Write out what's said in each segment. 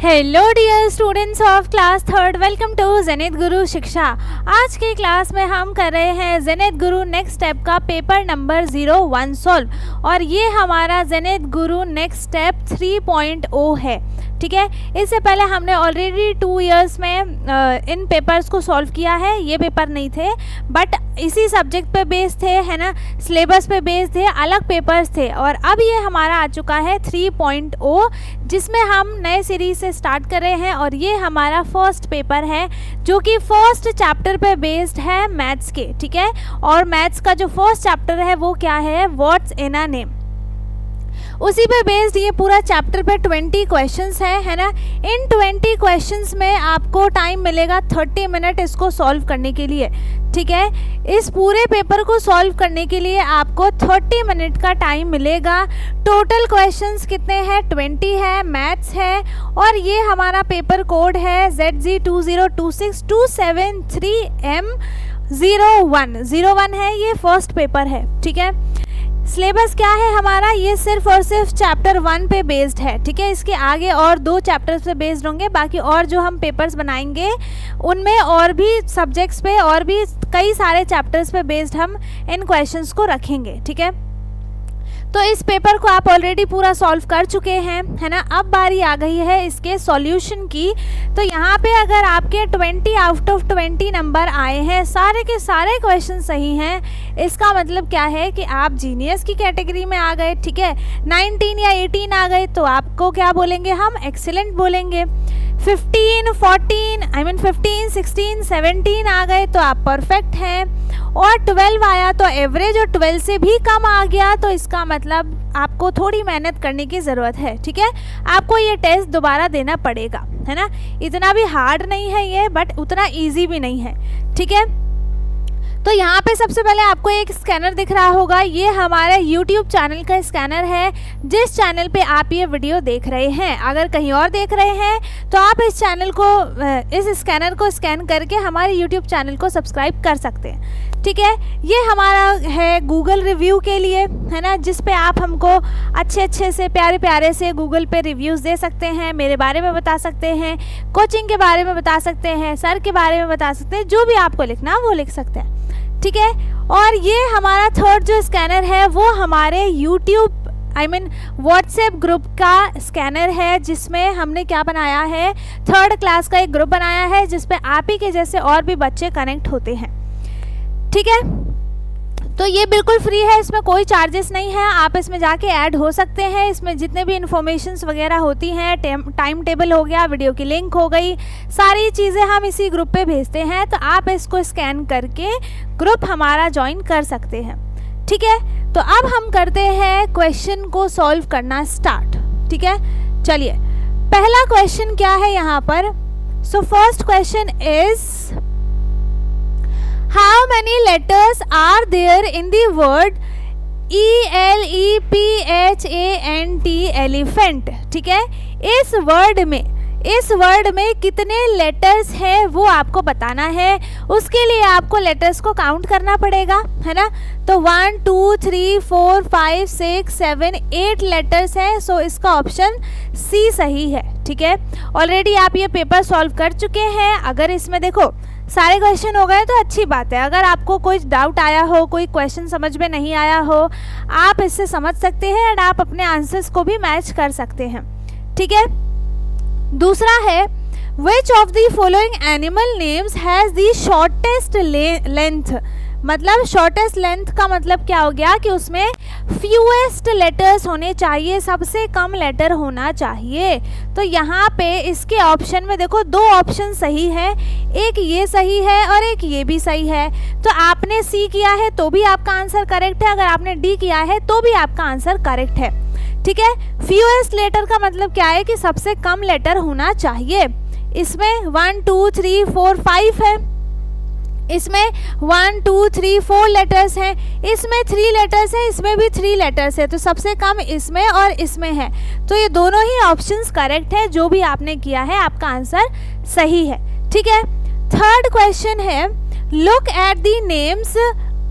Hello dear students of class third, welcome to Zenith Guru Shiksha. आज की class में हम कर रहे हैं जेनिथ गुरु नेक्स्ट स्टेप का पेपर नंबर 01 सॉल्व, और ये हमारा जेनिथ गुरु नेक्स्ट स्टेप 3.0 है। ठीक है, इससे पहले हमने ऑलरेडी 2 इयर्स में इन पेपर्स को सॉल्व किया है। ये पेपर नहीं थे बट इसी सब्जेक्ट पे बेस्ड थे, है ना, सिलेबस पे बेस्ड थे, अलग पेपर्स थे। और अब ये हमारा आ चुका है 3.0, जिसमें हम नए सीरीज से स्टार्ट कर रहे हैं। और ये हमारा फर्स्ट पेपर है जो कि फर्स्ट चैप्टर पे बेस्ड है मैथ्स के। ठीक है, और मैथ्स का जो फर्स्ट चैप्टर है वो क्या है, व्हाट्स इन अ नेम। उसी पे बेस्ड ये पूरा चैप्टर पे 20 क्वेश्चंस है ना। इन 20 क्वेश्चंस में आपको टाइम मिलेगा 30 मिनट इसको सॉल्व करने के लिए। ठीक है, इस पूरे पेपर को सॉल्व करने के लिए आपको 30 मिनट का टाइम मिलेगा। टोटल क्वेश्चंस कितने हैं, 20 है, मैथ्स है, और ये हमारा पेपर कोड है ZG2026273M01 है। ये फर्स्ट पेपर है। ठीक है, सिलेबस क्या है हमारा, ये सिर्फ और सिर्फ चैप्टर 1 पे बेस्ड है। ठीक है, इसके आगे और 2 चैप्टर्स पे बेस्ड होंगे। बाकी और जो हम पेपर्स बनाएंगे उनमें और भी सब्जेक्ट्स पे और भी कई सारे चैप्टर्स पे बेस्ड हम इन क्वेश्चंस को रखेंगे। ठीक है, तो इस पेपर को आप ऑलरेडी पूरा सॉल्व कर चुके हैं, है ना। अब बारी आ गई है इसके सॉल्यूशन की। तो यहाँ पे अगर आपके 20 आउट ऑफ 20 नंबर आए हैं, सारे के सारे क्वेश्चन सही हैं, इसका मतलब क्या है कि आप जीनियस की कैटेगरी में आ गए। ठीक है, 19 या 18 आ गए तो आपको क्या बोलेंगे, हम एक्सीलेंट बोलेंगे। 15, 16, 17 आ गए तो आप परफेक्ट हैं। और 12 आया तो एवरेज, और 12 से भी कम आ गया तो इसका मतलब आपको थोड़ी मेहनत करने की ज़रूरत है। ठीक है, आपको ये टेस्ट दोबारा देना पड़ेगा, है ना। इतना भी हार्ड नहीं है ये, बट उतना इजी भी नहीं है। ठीक है, तो यहाँ पे सबसे पहले आपको एक स्कैनर दिख रहा होगा। ये हमारे YouTube चैनल का स्कैनर है, जिस चैनल पे आप ये वीडियो देख रहे हैं। अगर कहीं और देख रहे हैं तो आप इस चैनल को, इस स्कैनर को स्कैन करके हमारे YouTube चैनल को सब्सक्राइब कर सकते हैं। ठीक है, ये हमारा है गूगल रिव्यू के लिए, है ना, जिस पे आप हमको अच्छे से प्यारे से गूगल पे रिव्यूज़ दे सकते हैं, मेरे बारे में बता सकते हैं, कोचिंग के बारे में बता सकते हैं, सर के बारे में बता सकते हैं, जो भी आपको लिखना वो लिख सकते हैं। ठीक है, और ये हमारा थर्ड जो स्कैनर है वो हमारे व्हाट्सएप ग्रुप का स्कैनर है, जिसमें हमने क्या बनाया है, 3rd क्लास का एक ग्रुप बनाया है जिसपे आप ही के जैसे और भी बच्चे कनेक्ट होते हैं। ठीक है, तो ये बिल्कुल फ्री है, इसमें कोई चार्जेस नहीं है। आप इसमें जाके ऐड हो सकते हैं। इसमें जितने भी इन्फॉर्मेशंस वगैरह होती हैं, टाइम टेबल हो गया, वीडियो की लिंक हो गई, सारी चीज़ें हम इसी ग्रुप पे भेजते हैं। तो आप इसको स्कैन करके ग्रुप हमारा ज्वाइन कर सकते हैं। ठीक है, तो अब हम करते हैं क्वेश्चन को सॉल्व करना स्टार्ट। ठीक है, चलिए, पहला क्वेश्चन क्या है यहाँ पर। So first question is, how many letters are there in the word ELEPHANT elephant। ठीक है, इस वर्ड में कितने लेटर्स हैं वो आपको बताना है। उसके लिए आपको लेटर्स को काउंट करना पड़ेगा, है ना। तो 1 2 3 4 5 6 7 8 लेटर्स हैं। सो इसका ऑप्शन सी सही है। ठीक है, ऑलरेडी आप ये पेपर सॉल्व कर चुके हैं। अगर इसमें देखो सारे क्वेश्चन हो गए तो अच्छी बात है। अगर आपको कोई डाउट आया हो, कोई क्वेश्चन समझ में नहीं आया हो, आप इससे समझ सकते हैं और आप अपने आंसर्स को भी मैच कर सकते हैं। ठीक है, दूसरा है, which of the following animal names has the shortest length. मतलब शॉर्टेस्ट लेंथ का मतलब क्या हो गया कि उसमें फ्यूएस्ट लेटर्स होने चाहिए, सबसे कम लेटर होना चाहिए। तो यहाँ पे इसके ऑप्शन में देखो 2 ऑप्शन सही है, एक ये सही है और एक ये भी सही है। तो आपने सी किया है तो भी आपका आंसर करेक्ट है, अगर आपने डी किया है तो भी आपका आंसर करेक्ट है। ठीक है, फ्यूएस्ट लेटर का मतलब क्या है कि सबसे कम लेटर होना चाहिए। इसमें 1 2 3 4 5 है, इसमें 1 2 3 4 लेटर्स हैं, इसमें 3 लेटर्स हैं, इसमें भी 3 लेटर्स है। तो सबसे कम इसमें और इसमें है। तो ये दोनों ही ऑप्शंस करेक्ट है, जो भी आपने किया है आपका आंसर सही है। ठीक है, थर्ड क्वेश्चन है, look at the names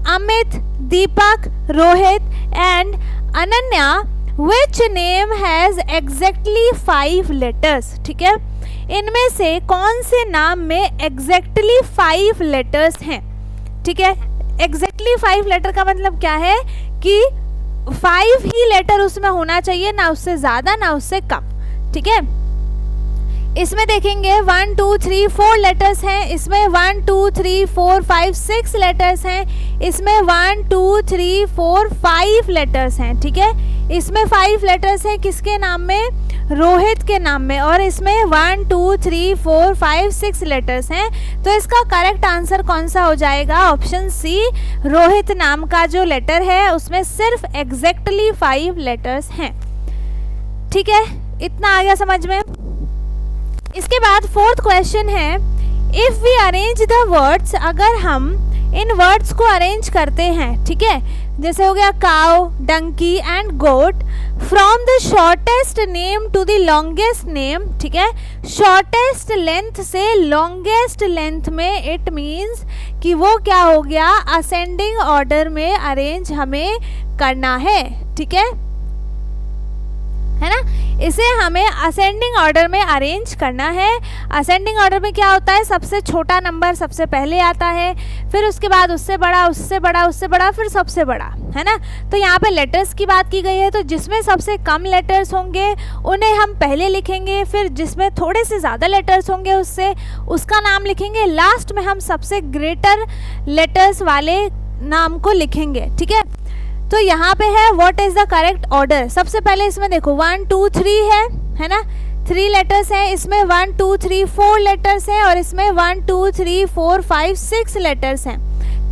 Amit, Deepak, Rohit and Ananya which name has exactly 5 letters, ठीक है, इनमें से कौन से नाम में एग्जैक्टली 5 लेटर्स हैं, ठीक है। एग्जैक्टली 5 लेटर का मतलब क्या है कि 5 ही लेटर उसमें होना चाहिए, ना उससे ज्यादा ना उससे कम, ठीक है। इसमें देखेंगे 1 2 3 4 लेटर्स हैं, इसमें 1 2 3 4 5 6 लेटर्स हैं, इसमें 1 2 3 4 5 लेटर्स हैं, ठीक है। इसमें 5 लेटर्स हैं किसके नाम में, रोहित के नाम में, और इसमें 1 2 3 4 5 6 लेटर्स हैं। तो इसका करेक्ट आंसर कौन सा हो जाएगा, ऑप्शन सी, रोहित नाम का जो लेटर है उसमें सिर्फ एग्जैक्टली 5 लेटर्स हैं, ठीक है। इतना आ गया समझ में। इसके बाद 4th क्वेश्चन है, if we arrange the words, अगर हम इन वर्ड्स को अरेंज करते हैं, ठीक है, जैसे हो गया cow, donkey and goat, from the shortest name to the longest name, ठीक है, शॉर्टेस्ट लेंथ से लॉन्गेस्ट लेंथ में, इट मीन्स कि वो क्या हो गया, असेंडिंग ऑर्डर में अरेंज हमें करना है, ठीक है ना। इसे हमें असेंडिंग ऑर्डर में अरेंज करना है। असेंडिंग ऑर्डर में क्या होता है, सबसे छोटा नंबर सबसे पहले आता है, फिर उसके बाद उससे बड़ा, उससे बड़ा, उससे बड़ा, फिर सबसे बड़ा, है ना। तो यहाँ पे लेटर्स की बात की गई है, तो जिसमें सबसे कम लेटर्स होंगे उन्हें हम पहले लिखेंगे, फिर जिसमें थोड़े से ज़्यादा लेटर्स होंगे उससे उसका नाम लिखेंगे, लास्ट में हम सबसे ग्रेटर लेटर्स वाले नाम को लिखेंगे, ठीक है। तो यहाँ पे है what is the correct order. सबसे पहले इसमें देखो 1 2 3 है ना, 3 लेटर्स है, इसमें 1 2 3 4 लेटर्स है, और इसमें 1 2 3 4 5 6 लेटर्स हैं,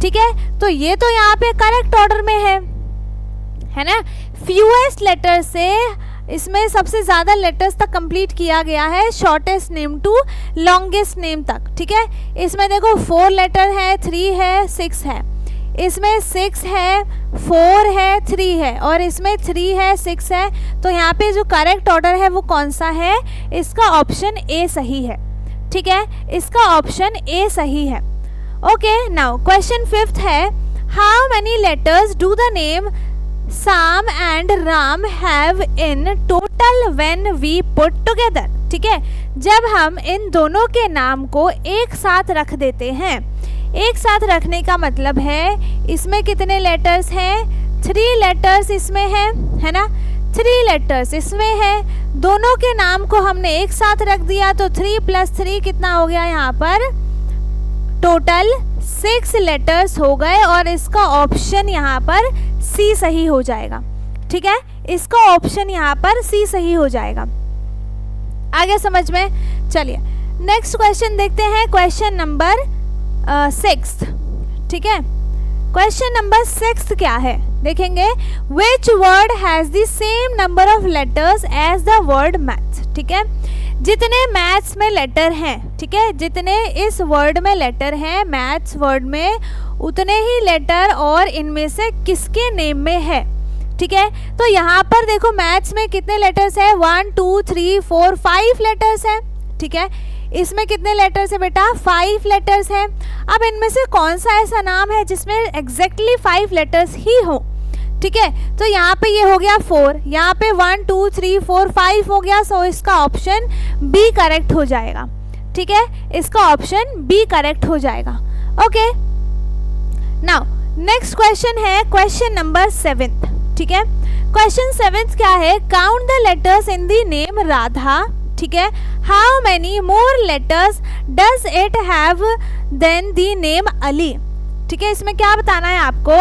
ठीक है। तो ये तो यहाँ पे करेक्ट ऑर्डर में है ना। फ्यूएस्ट लेटर से इसमें सबसे ज़्यादा लेटर्स तक कंप्लीट किया गया है, shortest name to longest name तक, ठीक है। इसमें देखो 4 लेटर है, 3 है, 6 है, इसमें 6 है, 4 है, 3 है, और इसमें 3 है, 6 है। तो यहाँ पे जो करेक्ट ऑर्डर है वो कौन सा है, इसका ऑप्शन ए सही है, ठीक है, इसका ऑप्शन ए सही है। ओके, नाउ क्वेश्चन 5th है, how many letters do the name Sam and Ram have in total when we put together, ठीक है। जब हम इन दोनों के नाम को एक साथ रख देते हैं, एक साथ रखने का मतलब है इसमें कितने लेटर्स हैं, 3 लेटर्स इसमें है ना, 3 लेटर्स इसमें है, दोनों के नाम को हमने एक साथ रख दिया तो 3 + 3 कितना हो गया, यहाँ पर टोटल 6 लेटर्स हो गए, और इसका ऑप्शन यहाँ पर सी सही हो जाएगा, ठीक है, इसका ऑप्शन यहाँ पर सी सही हो जाएगा। आगे समझ में। चलिए नेक्स्ट क्वेश्चन देखते हैं, क्वेश्चन नंबर 6th, ठीक है। क्वेश्चन नंबर 6 क्या है देखेंगे, which word has the same number of letters as the word maths, ठीक है। जितने मैथ्स में लेटर हैं, ठीक है, जितने इस वर्ड में लेटर हैं मैथ्स वर्ड में, उतने ही लेटर और इनमें से किसके नेम में है, ठीक है। तो यहाँ पर देखो मैथ्स में कितने लेटर्स है, 1 2 3 4 5 लेटर्स है, ठीक है। इसमें कितने लेटर्स है बेटा, 5 लेटर्स हैं। अब इनमें से कौन सा ऐसा नाम है जिसमें एग्जैक्टली 5 लेटर्स ही हो, ठीक है। तो यहाँ पे ये हो गया 4, यहाँ पे 1 2 3 4 5 हो गया, सो इसका ऑप्शन बी करेक्ट हो जाएगा, ठीक है, इसका ऑप्शन बी करेक्ट हो जाएगा। ओके, नाउ नेक्स्ट क्वेश्चन है क्वेश्चन नंबर 7th, ठीक है। क्वेश्चन 7th क्या है, count the letters in the name Radha, ठीक है, how many more letters does it have than the name Ali, ठीक है। इसमें क्या बताना है आपको,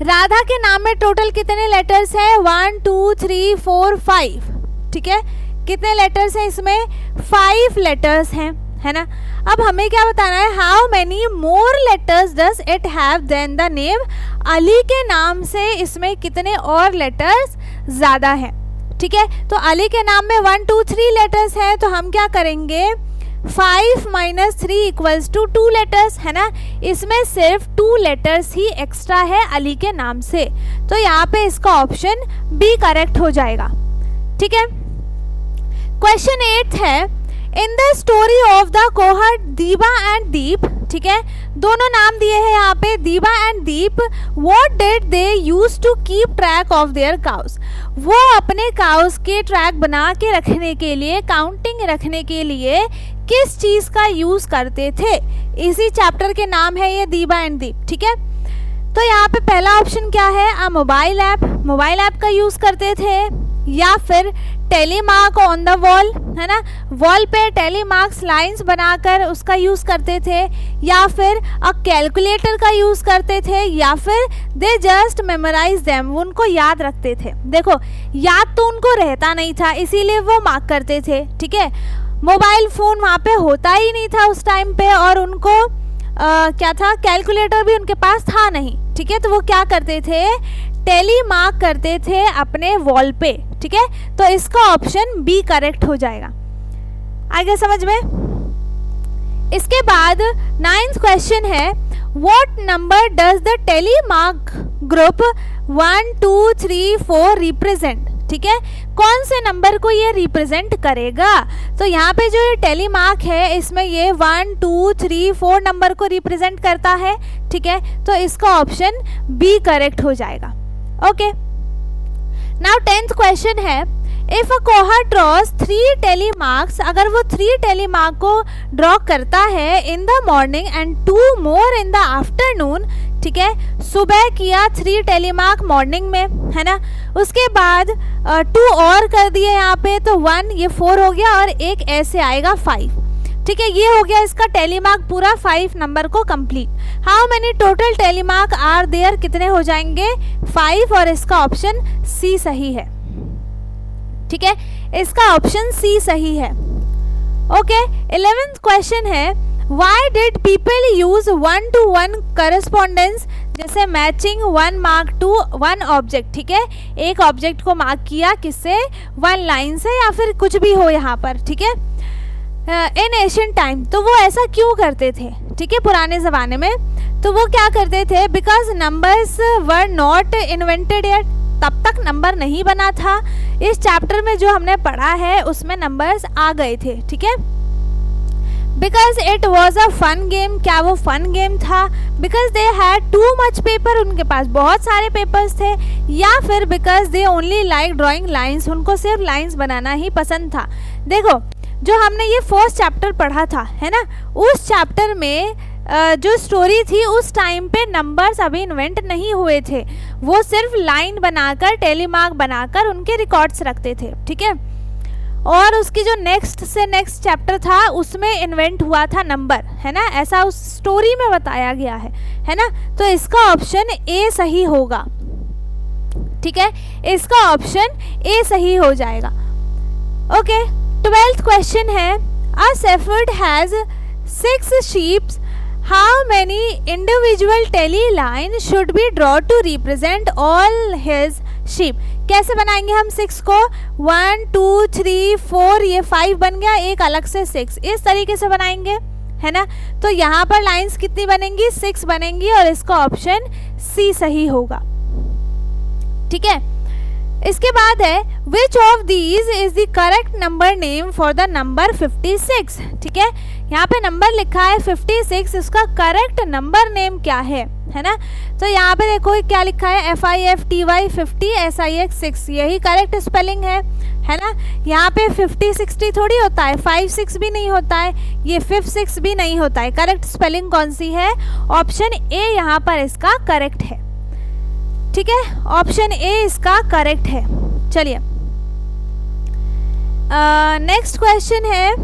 राधा के नाम में टोटल कितने लेटर्स हैं, 1 2 3 4 5, ठीक है, कितने लेटर्स हैं इसमें, 5 लेटर्स हैं, है ना। अब हमें क्या बताना है, how many more letters does it have than the name Ali के नाम से इसमें कितने और लेटर्स ज़्यादा हैं, ठीक है। तो अली के नाम में 1 2 3 लेटर्स हैं, तो हम क्या करेंगे, 5 - 3 = 2 लेटर्स, है ना। इसमें सिर्फ 2 लेटर्स ही एक्स्ट्रा है अली के नाम से, तो यहाँ पे इसका ऑप्शन बी करेक्ट हो जाएगा, ठीक है। क्वेश्चन 8 है, in the story of the cowherd Deeba and Deep, ठीक है। दोनों नाम दिए हैं यहाँ पे, Deeba and Deep. What did they use to keep track of their cows, वो अपने काउस के ट्रैक बना के रखने के लिए, काउंटिंग रखने के लिए किस चीज का यूज करते थे। इसी चैप्टर के नाम है ये, दीबा एंड दीप। ठीक है, तो यहाँ पे पहला ऑप्शन क्या है, आ मोबाइल ऐप, मोबाइल ऐप का यूज करते थे, या फिर टेलीमार्क ऑन द वॉल, है ना, वॉल पे टेलीमार्क्स लाइंस बनाकर उसका यूज करते थे, या फिर अ कैलकुलेटर का यूज करते थे, या फिर दे जस्ट मेमोराइज देम, उनको याद रखते थे। देखो, याद तो उनको रहता नहीं था, इसीलिए वो मार्क करते थे। ठीक है, मोबाइल फोन वहाँ पे होता ही नहीं था उस टाइम पे, और उनको क्या था, कैलकुलेटर भी उनके पास था नहीं। ठीक है, तो वो क्या करते थे, टेलीमार्क करते थे अपने वॉल पे। ठीक है, तो इसका ऑप्शन बी करेक्ट हो जाएगा। आगे समझ में। इसके बाद 9th क्वेश्चन है, what number does the tally mark group 1 2 3 4 represent. ठीक है, कौन से नंबर को ये रिप्रेजेंट करेगा। तो यहाँ पे जो ये टेलीमार्क है, इसमें ये 1 2 3 4 नंबर को रिप्रेजेंट करता है। ठीक है, तो इसका ऑप्शन बी करेक्ट हो जाएगा। ओके, नाउ 10th क्वेश्चन है, if a cowherd draws 3 tally marks, अगर वो 3 टेलीमार्क को ड्रॉ करता है in the morning and 2 more in the afternoon. ठीक है, सुबह किया 3 टेलीमार्क मॉर्निंग में, है ना, उसके बाद 2 और कर दिए यहाँ पे, तो 1 ये 4 हो गया, और एक ऐसे आएगा 5। ठीक है, ये हो गया इसका टेलीमार्क पूरा 5 नंबर को complete. How many total tally mark are there, कितने हो जाएंगे, 5, और इसका ऑप्शन सी सही है। ठीक है, इसका ऑप्शन सी सही है। ओके, 11th क्वेश्चन है, why did people use 1-to-1 correspondence, जैसे मैचिंग 1 मार्क टू 1 ऑब्जेक्ट। ठीक है, एक ऑब्जेक्ट को मार्क किया किससे, 1 लाइन से, या फिर कुछ भी हो यहाँ पर। ठीक है, इन एशियन टाइम, तो वो ऐसा क्यों करते थे। ठीक है, पुराने ज़माने में तो वो क्या करते थे, because numbers were not invented yet, तब तक नंबर नहीं बना था। इस चैप्टर में जो हमने पढ़ा है उसमें नंबर्स आ गए थे। ठीक है, because it was a fun game, क्या वो फन गेम था, because they had too much paper, उनके पास बहुत सारे पेपर्स थे, या फिर because they only like drawing lines, उनको सिर्फ लाइन्स बनाना ही पसंद था। देखो, जो हमने ये फर्स्ट चैप्टर पढ़ा था, है ना, उस चैप्टर में जो स्टोरी थी, उस टाइम पे नंबर्स अभी इन्वेंट नहीं हुए थे, वो सिर्फ लाइन बनाकर, टेलीमार्क बनाकर उनके रिकॉर्ड्स रखते थे। ठीक है, और उसकी जो नेक्स्ट से नेक्स्ट चैप्टर था उसमें इन्वेंट हुआ था नंबर, है ना, ऐसा उस स्टोरी में बताया गया है ना, तो इसका ऑप्शन ए सही होगा। ठीक है, इसका ऑप्शन ए सही हो जाएगा। ओके, 12th क्वेश्चन है, a shepherd has 6 sheep, how many individual tally line should be draw to represent all his sheep। कैसे बनाएंगे हम 6 को, 1 2 3 4, ये 5 बन गया, एक अलग से 6, इस तरीके से बनाएंगे, है ना। तो यहाँ पर लाइंस कितनी बनेंगी, 6 बनेंगी, और इसका ऑप्शन सी सही होगा। ठीक है, इसके बाद है, which of these is the correct number name for the number 56। ठीक है, यहाँ पे नंबर लिखा है 56, इसका करेक्ट नंबर नेम क्या है ना। तो यहाँ पे देखो क्या लिखा है, FIFTY 50, SIX 6, यही करेक्ट स्पेलिंग है ना। यहाँ पे 50 60 थोड़ी होता है, 5 6 भी नहीं होता है, ये 5 6 भी नहीं होता है। करेक्ट स्पेलिंग कौन सी है, ऑप्शन ए यहाँ पर इसका करेक्ट है। ठीक है, ऑप्शन ए इसका करेक्ट है। चलिए, नेक्स्ट क्वेश्चन है,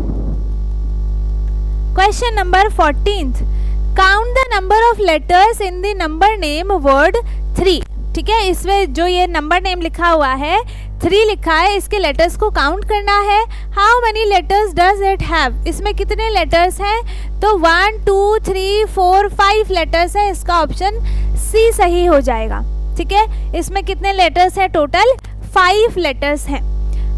question number 14th, count the number of letters in the number name word 3। ठीक है, इसमें जो ये नंबर नेम लिखा हुआ है 3 लिखा है, इसके लेटर्स को काउंट करना है। How many letters does it have, इसमें कितने लेटर्स हैं, तो 1 2 3 4 5 लेटर्स है, इसका ऑप्शन सी सही हो जाएगा। ठीक है, इसमें कितने लेटर्स हैं, टोटल 5 लेटर्स हैं।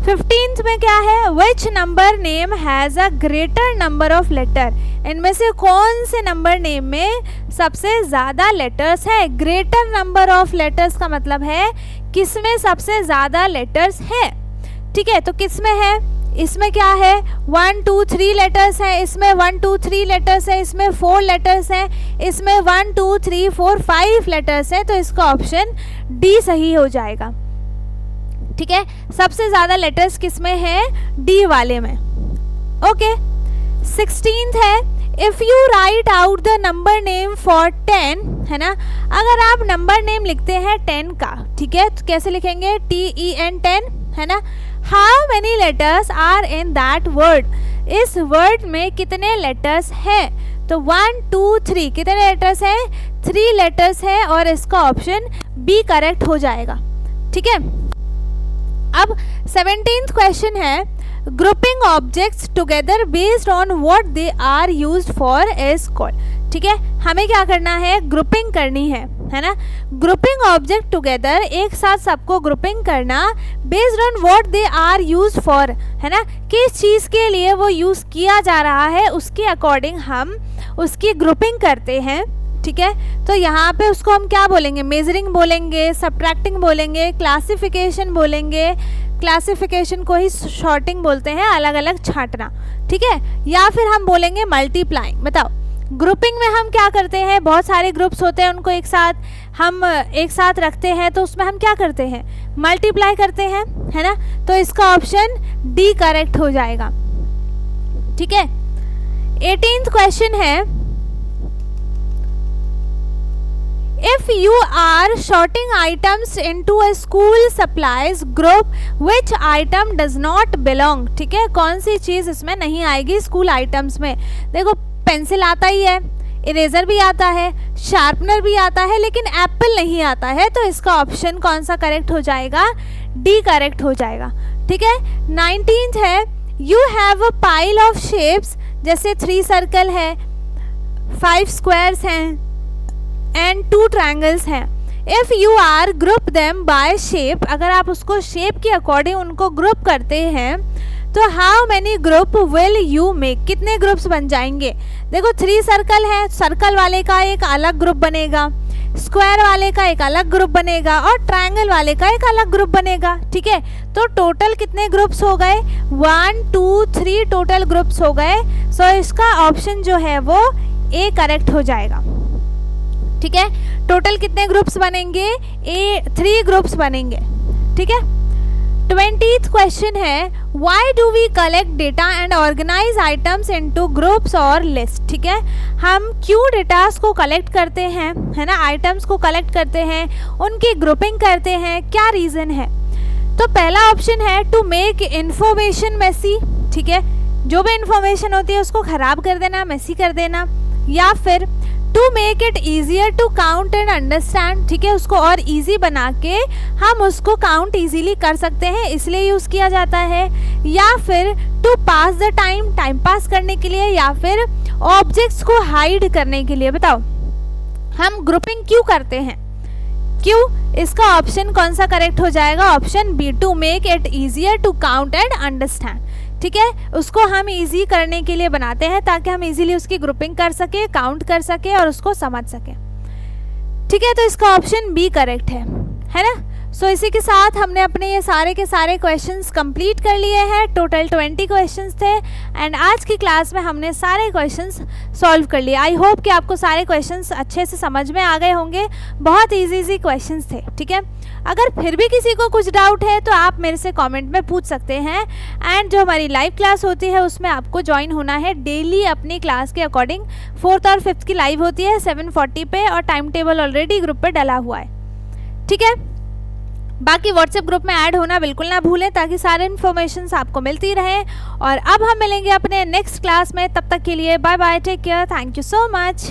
15th में क्या है, which number name has a greater number of letter, इनमें से कौन से नंबर नेम में सबसे ज़्यादा लेटर्स है। ग्रेटर नंबर ऑफ लेटर्स का मतलब है किसमें सबसे ज़्यादा लेटर्स है। ठीक है, तो किसमें है, इसमें क्या है 1 2 3 लेटर्स हैं, इसमें 1 2 3 लेटर्स हैं, इसमें 4 लेटर्स हैं, इसमें 1 2 3 4 5 लेटर्स हैं, तो इसका ऑप्शन डी सही हो जाएगा। ठीक है, सबसे ज़्यादा लेटर्स किस में है, डी वाले में। ओके, 16th है, if you right out the number name for 10, है ना, अगर आप नंबर नेम लिखते हैं 10 का, ठीक है, तो कैसे लिखेंगे, TEN 10, है ना। How many letters are in that word, इस वर्ड में कितने लेटर्स हैं, तो 1 2 3 कितने लेटर्स हैं, 3 लेटर्स हैं, और इसका ऑप्शन बी करेक्ट हो जाएगा। ठीक है, अब 17th क्वेश्चन है, grouping objects together based on what they are used for is called. ठीक है, हमें क्या करना है, ग्रुपिंग करनी है ना। ग्रुपिंग ऑब्जेक्ट टुगेदर, एक साथ सबको ग्रुपिंग करना, based on what they are used for, है ना, किस चीज़ के लिए वो यूज़ किया जा रहा है उसके अकॉर्डिंग हम उसकी ग्रुपिंग करते हैं। ठीक है, तो यहाँ पे उसको हम क्या बोलेंगे, मेजरिंग बोलेंगे, सब्ट्रैक्टिंग बोलेंगे, क्लासिफिकेशन बोलेंगे, क्लासिफिकेशन को ही शॉर्टिंग बोलते हैं, अलग अलग छांटना। ठीक है, या फिर हम बोलेंगे मल्टीप्लाइंग। बताओ, ग्रुपिंग में हम क्या करते हैं, बहुत सारे ग्रुप्स होते हैं, उनको हम एक साथ रखते हैं, तो उसमें हम क्या करते हैं, मल्टीप्लाई करते हैं, है ना, तो इसका ऑप्शन डी करेक्ट हो जाएगा। ठीक है, 18th क्वेश्चन है, if you are sorting items into a school supplies group, which item does not belong। ठीक है, कौन सी चीज़ इसमें नहीं आएगी स्कूल आइटम्स में। देखो, पेंसिल आता ही है, इरेजर भी आता है, शार्पनर भी आता है, लेकिन एप्पल नहीं आता है, तो इसका ऑप्शन कौन सा करेक्ट हो जाएगा, डी करेक्ट हो जाएगा। ठीक है, 19th है, you have a pile of shapes, जैसे 3 सर्कल है, 5 स्क्वायर्स हैं एंड 2 ट्रायंगल्स हैं। If you are group them by shape, अगर आप उसको शेप के अकॉर्डिंग उनको ग्रुप करते हैं, तो how many group will you make, कितने ग्रुप्स बन जाएंगे। देखो, 3 सर्कल है, सर्कल वाले का एक अलग ग्रुप बनेगा, स्क्वायर वाले का एक अलग ग्रुप बनेगा, और ट्रायंगल वाले का एक अलग ग्रुप बनेगा। ठीक है, तो टोटल कितने ग्रुप्स हो गए, 1 2 3 टोटल ग्रुप्स हो गए। सो इसका ऑप्शन जो है वो ए करेक्ट हो जाएगा। ठीक है, टोटल कितने ग्रुप्स बनेंगे, 3 ग्रुप्स बनेंगे। ठीक है, 20th क्वेश्चन है, why do we collect data and organise items into groups और लिस्ट। ठीक है, हम क्यों डेटास को कलेक्ट करते हैं, है ना, आइटम्स को कलेक्ट करते हैं, उनकी ग्रुपिंग करते हैं, क्या रीज़न है। तो पहला ऑप्शन है टू मेक इन्फॉर्मेशन मेसी। ठीक है, जो भी इंफॉर्मेशन होती है उसको ख़राब कर देना, मेसी कर देना, या फिर to make it easier to count and understand. ठीक है, उसको और इजी बना के हम उसको काउंट इजीली कर सकते हैं, इसलिए यूज़ किया जाता है। या फिर to pass the time, time pass करने के लिए, या फिर ऑब्जेक्ट्स को हाइड करने के लिए। बताओ, हम ग्रुपिंग क्यों करते हैं, क्यों, इसका ऑप्शन कौन सा करेक्ट हो जाएगा, option B, to make it easier to count and understand. ठीक है, उसको हम इजी करने के लिए बनाते हैं, ताकि हम इजीली उसकी ग्रुपिंग कर सके, काउंट कर सके और उसको समझ सके। ठीक है, तो इसका ऑप्शन बी करेक्ट है ना। सो इसी के साथ हमने अपने ये सारे के सारे क्वेश्चंस कंप्लीट कर लिए हैं। टोटल 20 क्वेश्चंस थे एंड आज की क्लास में हमने सारे क्वेश्चंस सॉल्व कर लिए। आई होप कि आपको सारे क्वेश्चंस अच्छे से समझ में आ गए होंगे। बहुत इजी क्वेश्चंस थे। ठीक है, अगर फिर भी किसी को कुछ डाउट है तो आप मेरे से कमेंट में पूछ सकते हैं। एंड जो हमारी लाइव क्लास होती है उसमें आपको ज्वाइन होना है डेली अपनी क्लास के अकॉर्डिंग। 4th और 5th की लाइव होती है 7:40 पे और टाइम टेबल ऑलरेडी ग्रुप पे डला हुआ है। ठीक है, बाकी व्हाट्सएप ग्रुप में ऐड होना बिल्कुल ना भूलें ताकि सारे इन्फॉर्मेशन आपको मिलती रहे। और अब हम मिलेंगे अपने नेक्स्ट क्लास में, तब तक के लिए bye bye, take care, thank you so much.